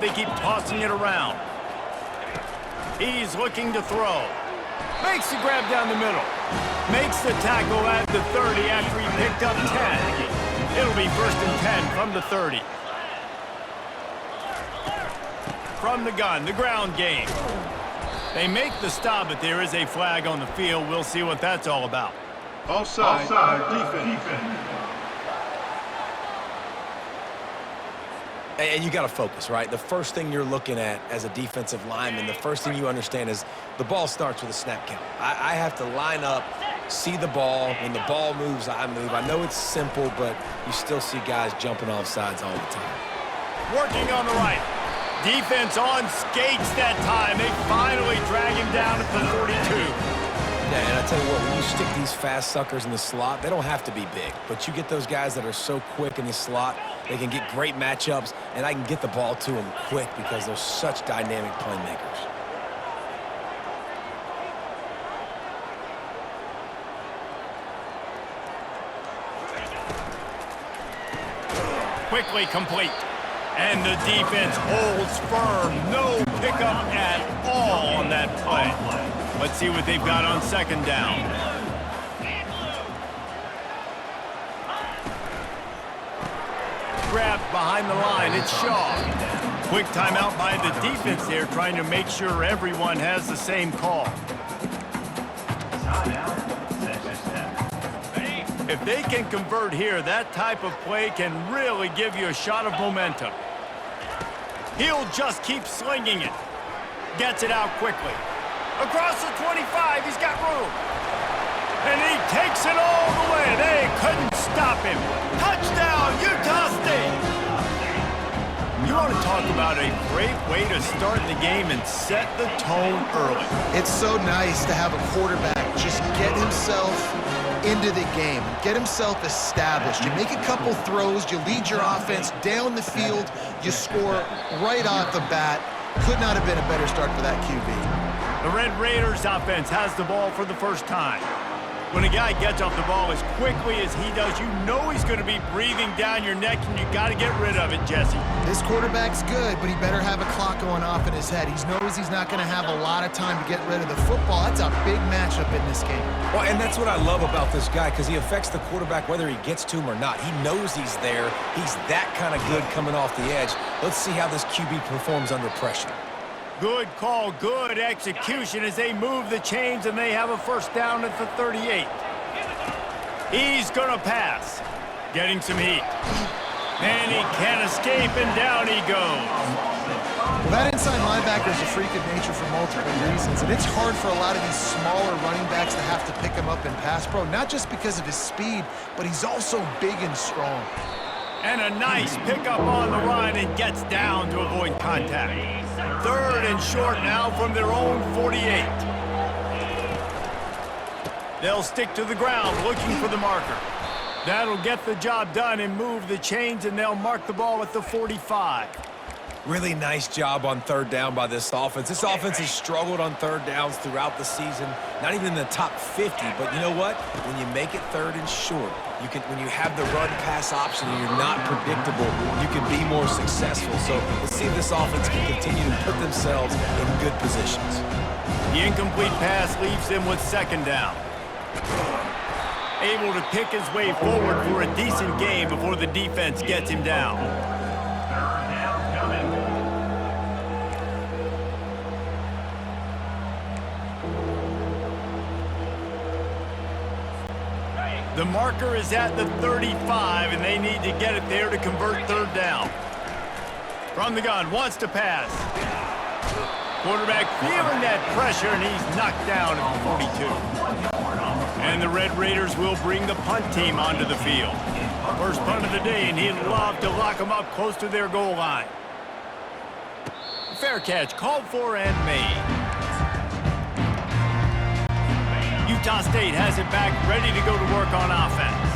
They keep tossing it around. He's looking to throw. Makes the grab down the middle. Makes the tackle at the 30 after he picked up 10. It'll be 1st and 10 from the 30. From the gun, the ground game. They make the stop, but there is a flag on the field. We'll see what that's all about. Offside, defense. And you got to focus, right? The first thing you're looking at as a defensive lineman, the first thing you understand is the ball starts with a snap count. I have to line up, see the ball. When the ball moves, I move. I know it's simple, but you still see guys jumping off sides all the time. Working on the right. Defense on skates that time. They finally drag him down at the 42. Yeah, and I tell you what, when you stick these fast suckers in the slot, they don't have to be big. But you get those guys that are so quick in the slot, they can get great matchups, and I can get the ball to them quick because they're such dynamic playmakers. Quickly complete. And the defense holds firm. No pickup at all on that play. Let's see what they've got on 2nd down. Grabbed behind the line. It's Shaw. Quick timeout by the defense there, trying to make sure everyone has the same call. If they can convert here, that type of play can really give you a shot of momentum. He'll just keep slinging it. Gets it out quickly. Across the 25, he's got room. And he takes it all the way. They couldn't stop him. Touchdown, Utah State. You want to talk about a great way to start the game and set the tone early. It's so nice to have a quarterback just get himself into the game, get himself established. You make a couple throws, you lead your offense down the field, you score right off the bat. Could not have been a better start for that QB. The Red Raiders offense has the ball for the first time. When a guy gets off the ball as quickly as he does, you know he's going to be breathing down your neck, and you got to get rid of it, Jesse. This quarterback's good, but he better have a clock going off in his head. He knows he's not going to have a lot of time to get rid of the football. That's a big matchup in this game. Well, and that's what I love about this guy, because he affects the quarterback whether he gets to him or not. He knows he's there. He's that kind of good coming off the edge. Let's see how this QB performs under pressure. Good call, good execution as they move the chains, and they have a 1st down at the 38. He's going to pass. Getting some heat. And he can't escape, and down he goes. Well, that inside linebacker is a freak of nature for multiple reasons, and it's hard for a lot of these smaller running backs to have to pick him up in pass pro, not just because of his speed, but he's also big and strong. And a nice pickup on the run, and gets down to avoid contact. 3rd and short now from their own 48. They'll stick to the ground looking for the marker. That'll get the job done and move the chains, and they'll mark the ball at the 45. Really nice job on 3rd down by this offense. This offense has struggled on 3rd downs throughout the season, not even in the top 50. But you know what? When you make it 3rd and short, when you have the run-pass option and you're not predictable, you can be more successful. So let's see if this offense can continue to put themselves in good positions. The incomplete pass leaves them with 2nd down. Able to pick his way forward for a decent game before the defense gets him down. The marker is at the 35, and they need to get it there to convert 3rd down. From the gun, wants to pass. Quarterback feeling that pressure, and he's knocked down at the 42. And the Red Raiders will bring the punt team onto the field. First punt of the day, and he'd love to lock them up close to their goal line. Fair catch, called for and made. Utah State has it back, ready to go to work on offense.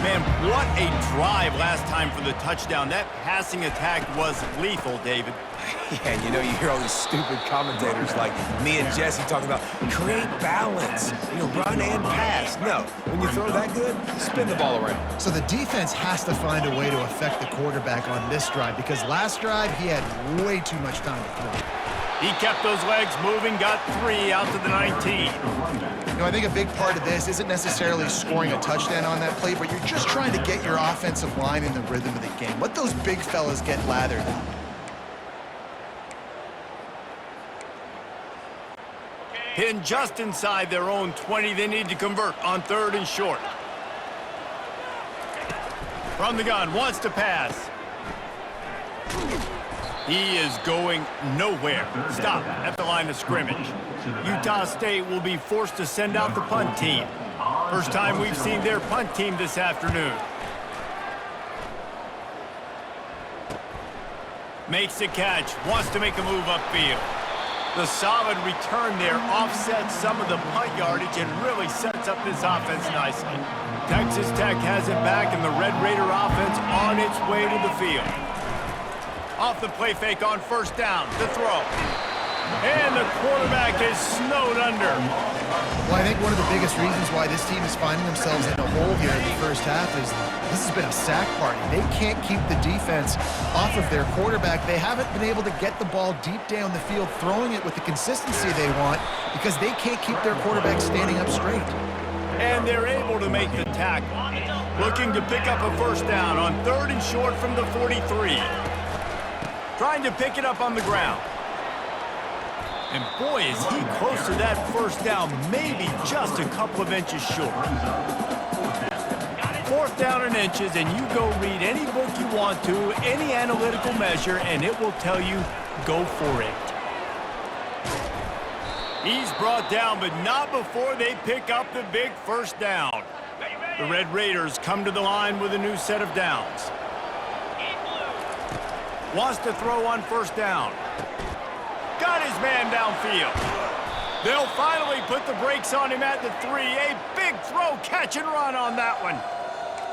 Man, what a drive last time for the touchdown. That passing attack was lethal, David. Yeah, you know, you hear all these stupid commentators like me and Jesse talking about create balance, you know, run and pass. No, when you throw that good, spin the ball around. So the defense has to find a way to affect the quarterback on this drive because last drive he had way too much time to throw. He kept those legs moving, got 3 out to the 19. You know, I think a big part of this isn't necessarily scoring a touchdown on that play, but you're just trying to get your offensive line in the rhythm of the game. Let those big fellas get lathered up. Pinned just inside their own 20. They need to convert on 3rd and short. From the gun, wants to pass. He is going nowhere. Stop at the line of scrimmage. Utah State will be forced to send out the punt team. First time we've seen their punt team this afternoon. Makes the catch, wants to make a move upfield. The solid return there offsets some of the punt yardage and really sets up this offense nicely. Texas Tech has it back, and the Red Raider offense on its way to the field. Off the play fake on 1st down, the throw. And the quarterback is snowed under. Well, I think one of the biggest reasons why this team is finding themselves in a hole here in the first half is this has been a sack party. They can't keep the defense off of their quarterback. They haven't been able to get the ball deep down the field, throwing it with the consistency they want because they can't keep their quarterback standing up straight. And they're able to make the tackle. Looking to pick up a 1st down on 3rd and short from the 43. Trying to pick it up on the ground. And boy, is he close to that 1st down, maybe just a couple of inches short. 4th down in inches, and you go read any book you want to, any analytical measure, and it will tell you, go for it. He's brought down, but not before they pick up the big 1st down. The Red Raiders come to the line with a new set of downs. Wants to throw on 1st down. Got his man downfield. They'll finally put the brakes on him at the 3. A big throw, catch and run on that one.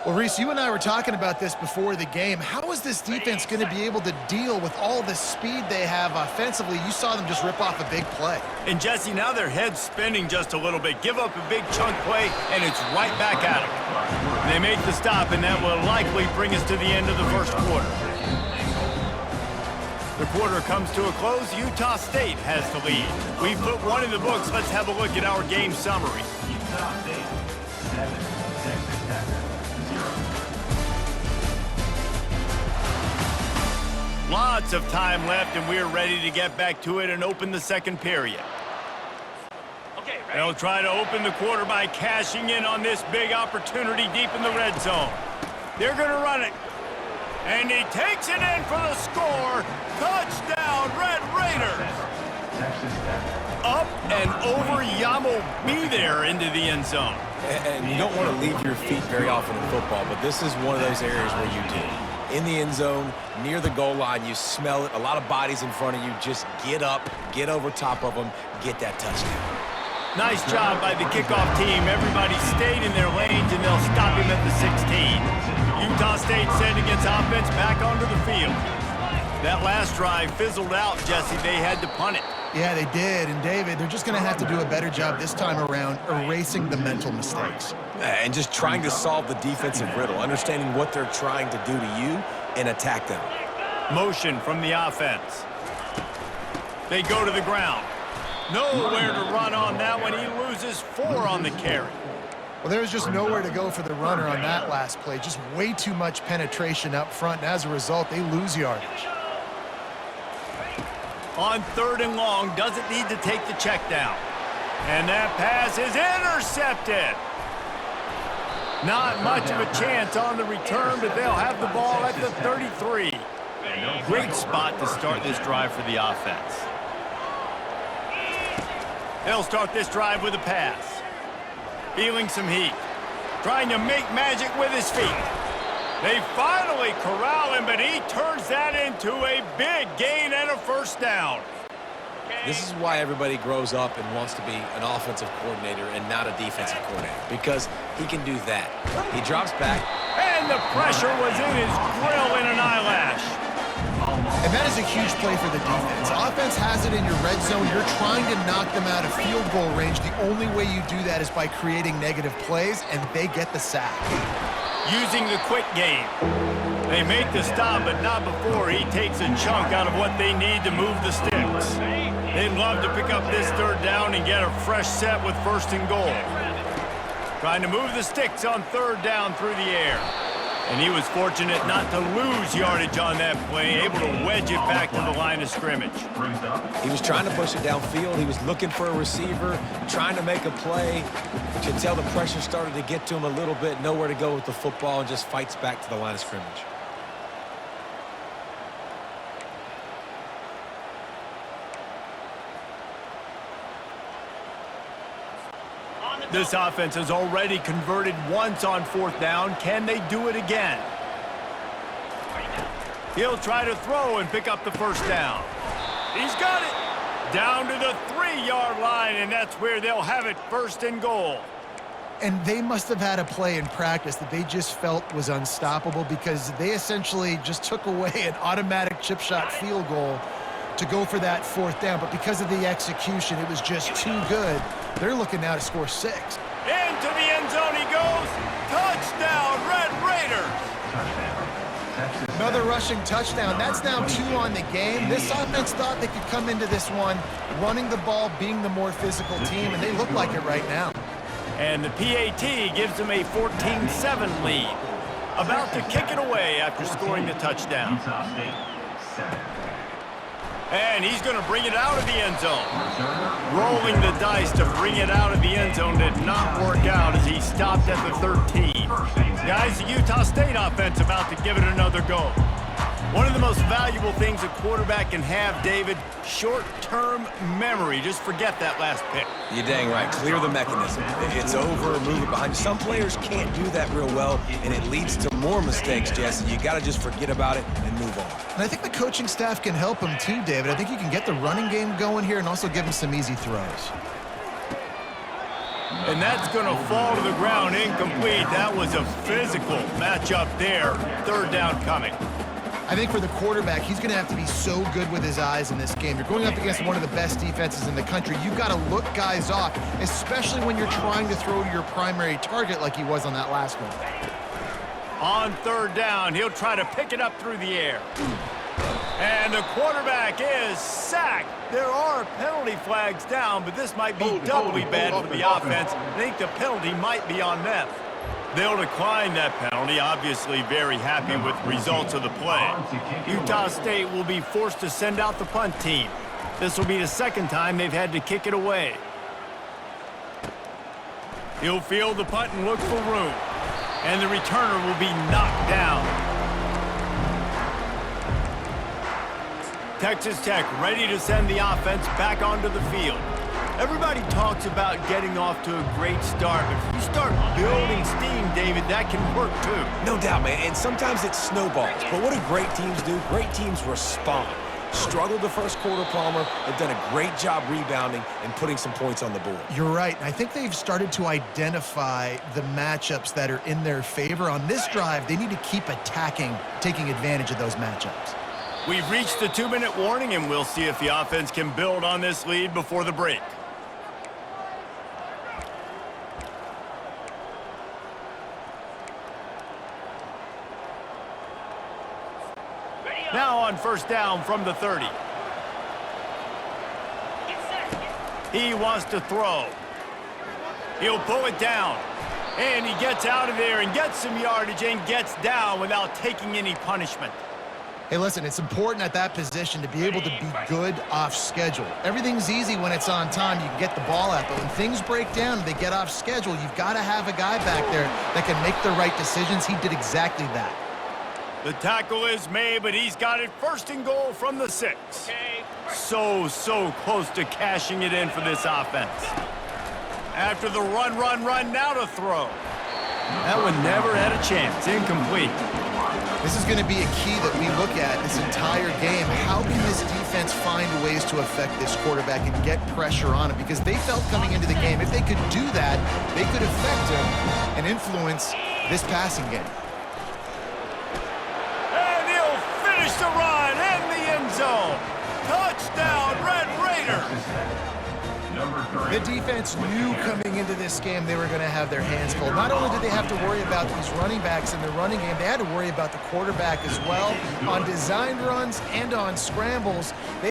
Well, Reese, you and I were talking about this before the game. How is this defense going to be able to deal with all the speed they have offensively? You saw them just rip off a big play. And Jesse, now their head's spinning just a little bit. Give up a big chunk play, and it's right back at them. They make the stop, and that will likely bring us to the end of the 1st quarter. The quarter comes to a close. Utah State has the lead. We've put one in the books. Let's have a look at our game summary. Utah State 7, Texas Tech 0. Lots of time left, and we're ready to get back to it and open the 2nd period. They'll try to open the quarter by cashing in on this big opportunity deep in the red zone. They're going to run it. And he takes it in for the score. Touchdown, Red Raiders. Up and over Yamo be there into the end zone. And you don't want to leave your feet very often in football, but this is one of those areas where you do. In the end zone, near the goal line, you smell it. A lot of bodies in front of you. Just get up, get over top of them, get that touchdown. Nice job by the kickoff team. Everybody stayed in their lanes, and they'll stop him at the 16. Utah State sending its offense back onto the field. That last drive fizzled out, Jesse. They had to punt it. Yeah, they did. And, David, they're just going to have to do a better job this time around erasing the mental mistakes. And just trying to solve the defensive riddle, understanding what they're trying to do to you and attack them. Motion from the offense. They go to the ground. Nowhere to run on that one. He loses 4 on the carry. Well, there was just nowhere to go for the runner on that last play. Just way too much penetration up front, and as a result, they lose yardage. On 3rd and long, doesn't need to take the check down. And that pass is intercepted. Not much of a chance on the return, but they'll have the ball at the 33. Great spot to start this drive for the offense. They'll start this drive with a pass. Feeling some heat. Trying to make magic with his feet. They finally corral him, but he turns that into a big gain and a 1st down. This is why everybody grows up and wants to be an offensive coordinator and not a defensive coordinator, because he can do that. He drops back. And the pressure was in his grill in an eyelash. And that is a huge play for the defense. Offense has it in your red zone. You're trying to knock them out of field goal range. The only way you do that is by creating negative plays, and they get the sack. Using the quick game. They make the stop, but not before he takes a chunk out of what they need to move the sticks. They'd love to pick up this third down and get a fresh set with 1st and goal. Trying to move the sticks on 3rd down through the air. And he was fortunate not to lose yardage on that play, able to wedge it back to the line of scrimmage. He was trying to push it downfield. He was looking for a receiver, trying to make a play. You could tell the pressure started to get to him a little bit, nowhere to go with the football, and just fights back to the line of scrimmage. This offense has already converted once on 4th down. Can they do it again? He'll try to throw and pick up the 1st down. He's got it. Down to the 3-yard line, and that's where they'll have it, 1st and goal. And they must have had a play in practice that they just felt was unstoppable because they essentially just took away an automatic chip shot field goal to go for that 4th down. But because of the execution, it was just too good. They're looking now to score 6. Into the end zone he goes. Touchdown, Red Raiders. Another rushing touchdown. That's now 2 on the game. This offense thought they could come into this one running the ball, being the more physical team, and they look like it right now. And the PAT gives them a 14-7 lead. About to kick it away after scoring the touchdown. And he's going to bring it out of the end zone. Rolling the dice to bring it out of the end zone did not work out as he stopped at the 13. Guys, the Utah State offense about to give it another go. One of the most valuable things a quarterback can have, David, short-term memory. Just forget that last pick. You're dang right. Clear the mechanism. It's over, move it behind you. Some players can't do that real well, and it leads to more mistakes, Jesse. You got to just forget about it and move on. And I think the coaching staff can help him too, David. I think you can get the running game going here and also give him some easy throws. And that's going to fall to the ground incomplete. That was a physical matchup there. 3rd down coming. I think for the quarterback, he's going to have to be so good with his eyes in this game. You're going up against one of the best defenses in the country. You've got to look guys off, especially when you're trying to throw to your primary target like he was on that last one. On 3rd down, he'll try to pick it up through the air. And the quarterback is sacked. There are penalty flags down, but this might be doubly bad for the offense. I think the penalty might be on them. They'll decline that penalty, obviously very happy with results of the play. Utah State will be forced to send out the punt team. This will be the 2nd time they've had to kick it away. He'll field the punt and look for room. And the returner will be knocked down. Texas Tech ready to send the offense back onto the field. Everybody talks about getting off to a great start, but if you start building steam, David, that can work too. No doubt, man, and sometimes it snowballs. But what do great teams do? Great teams respond. Struggled the first quarter, Palmer. They've done a great job rebounding and putting some points on the board. You're right. I think they've started to identify the matchups that are in their favor. On this drive, they need to keep attacking, taking advantage of those matchups. We've reached the 2-minute warning, and we'll see if the offense can build on this lead before the break. Now on 1st down from the 30. He wants to throw. He'll pull it down. And he gets out of there and gets some yardage and gets down without taking any punishment. Hey, listen, it's important at that position to be able to be good off schedule. Everything's easy when it's on time. You can get the ball out, but when things break down and they get off schedule, you've got to have a guy back there that can make the right decisions. He did exactly that. The tackle is made, but he's got it 1st and goal from the 6. So close to cashing it in for this offense. After the run, now to throw. That one never had a chance. Incomplete. This is going to be a key that we look at this entire game. How can this defense find ways to affect this quarterback and get pressure on him? Because they felt coming into the game, if they could do that, they could affect him and influence this passing game. And he'll finish the run in the end Touchdown, Red Raiders! Number 3. The defense knew coming into this game they were going to have their hands full. Not only did they have to worry about these running backs in the running game, they had to worry about the quarterback as well. On designed runs and on scrambles, they